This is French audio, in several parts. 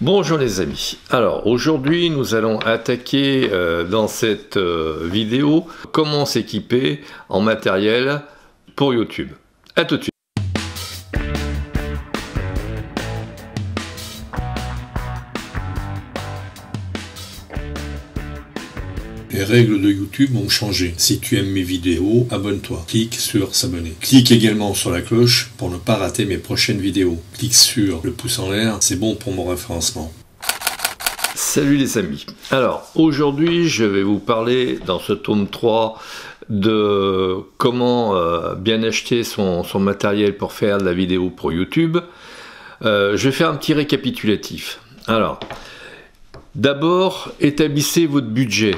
Bonjour les amis, alors aujourd'hui nous allons attaquer dans cette vidéo comment s'équiper en matériel pour YouTube. A tout de suite. Les règles de YouTube ont changé. Si tu aimes mes vidéos, abonne-toi. Clique sur s'abonner. Clique également sur la cloche pour ne pas rater mes prochaines vidéos. Clique sur le pouce en l'air, c'est bon pour mon référencement. Salut les amis. Alors aujourd'hui je vais vous parler dans ce tome 3 de comment bien acheter son matériel pour faire de la vidéo pour YouTube. Je vais faire un petit récapitulatif. Alors, d'abord établissez votre budget.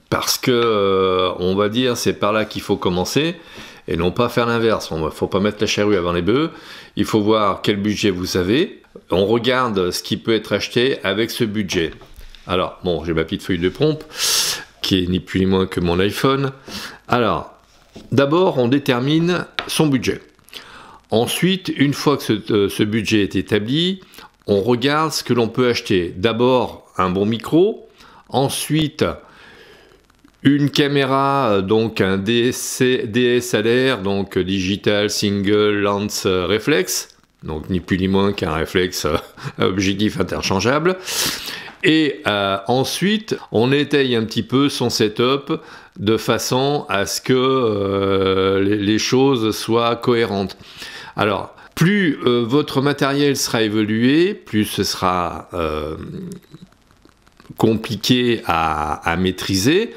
Parce que, on va dire, c'est par là qu'il faut commencer, et non pas faire l'inverse. Il ne faut pas mettre la charrue avant les bœufs. Il faut voir quel budget vous avez. On regarde ce qui peut être acheté avec ce budget. Alors, bon, j'ai ma petite feuille de pompe, qui est ni plus ni moins que mon iPhone. Alors, d'abord, on détermine son budget. Ensuite, une fois que ce budget est établi, on regarde ce que l'on peut acheter. D'abord, un bon micro. Ensuite, une caméra, donc un DSLR, donc Digital Single Lens Reflex, donc ni plus ni moins qu'un réflexe objectif interchangeable. Et ensuite, on étaye un petit peu son setup de façon à ce que les choses soient cohérentes. Alors, plus votre matériel sera évolué, plus ce sera compliqué à maîtriser.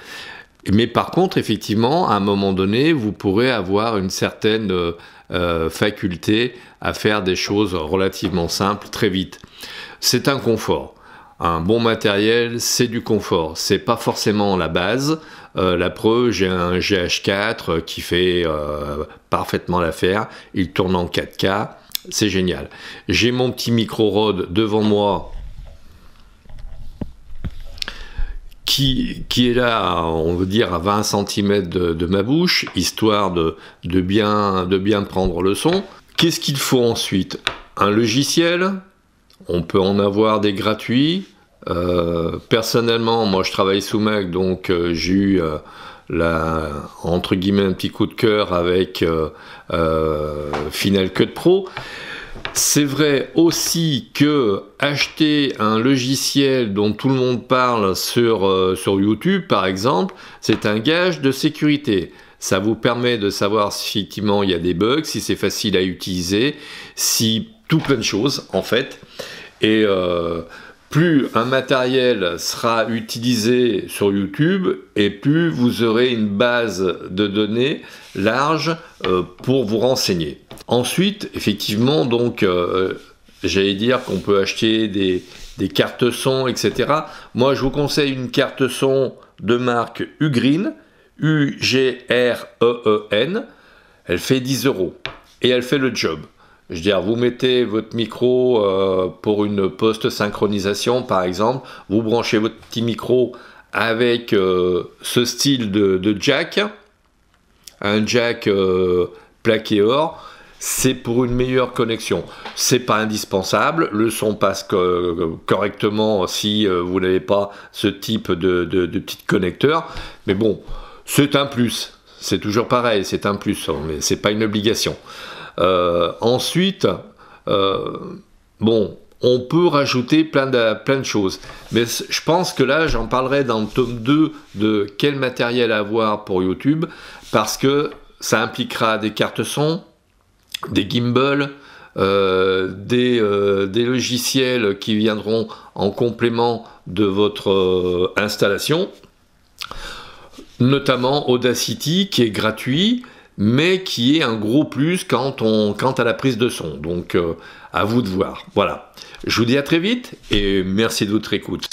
Mais par contre, effectivement, à un moment donné, vous pourrez avoir une certaine faculté à faire des choses relativement simples très vite. C'est un confort. Un bon matériel, c'est du confort. C'est pas forcément la base. La preuve, j'ai un GH4 qui fait parfaitement l'affaire. Il tourne en 4K. C'est génial. J'ai mon petit micro Rode devant moi, qui est là, on veut dire, à 20 cm de ma bouche, histoire de bien prendre le son. Qu'est-ce qu'il faut ensuite? Un logiciel, on peut en avoir des gratuits. Personnellement, moi je travaille sous Mac, donc j'ai eu entre guillemets un petit coup de cœur avec Final Cut Pro. C'est vrai aussi que acheter un logiciel dont tout le monde parle sur YouTube, par exemple, c'est un gage de sécurité. Ça vous permet de savoir si effectivement il y a des bugs, si c'est facile à utiliser, si tout plein de choses en fait. Et plus un matériel sera utilisé sur YouTube, et plus vous aurez une base de données large pour vous renseigner. Ensuite, effectivement, donc, j'allais dire qu'on peut acheter des cartes son, etc. Moi, je vous conseille une carte son de marque Ugreen, U-G-R-E-E-N. Elle fait 10 € et elle fait le job. Je veux dire, vous mettez votre micro pour une post-synchronisation, par exemple. Vous branchez votre petit micro avec ce style de jack, un jack plaqué or. C'est pour une meilleure connexion. C'est pas indispensable. Le son passe correctement si vous n'avez pas ce type de petit connecteur. Mais bon, c'est un plus. C'est toujours pareil, c'est un plus, mais c'est pas une obligation. Ensuite, bon, on peut rajouter plein de choses. Mais je pense que là, j'en parlerai dans le tome 2 de quel matériel avoir pour YouTube, parce que ça impliquera des cartes son, des gimbals, des logiciels qui viendront en complément de votre installation, notamment Audacity qui est gratuit, mais qui est un gros plus quant à la prise de son. Donc à vous de voir. Voilà. Je vous dis à très vite et merci de votre écoute.